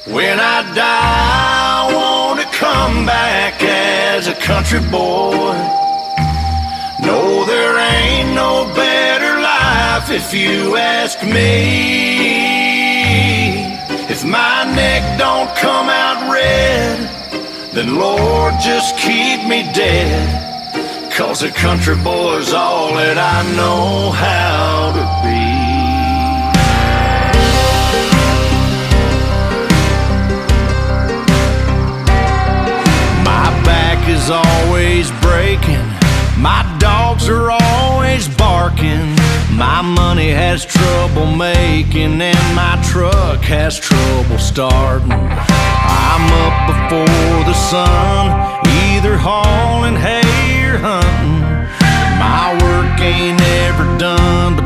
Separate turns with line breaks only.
When I die, I want to come back as a country boy. No, there ain't no better life if you ask me. If my neck don't come out red, then Lord, just keep me dead. 'Cause a country boy's all that I know how to be. My back is always breaking, my dogs are always barking, my money has trouble making, and my truck has trouble starting. I'm up before the sun, either hauling hay or hunting. My work ain't ever done, but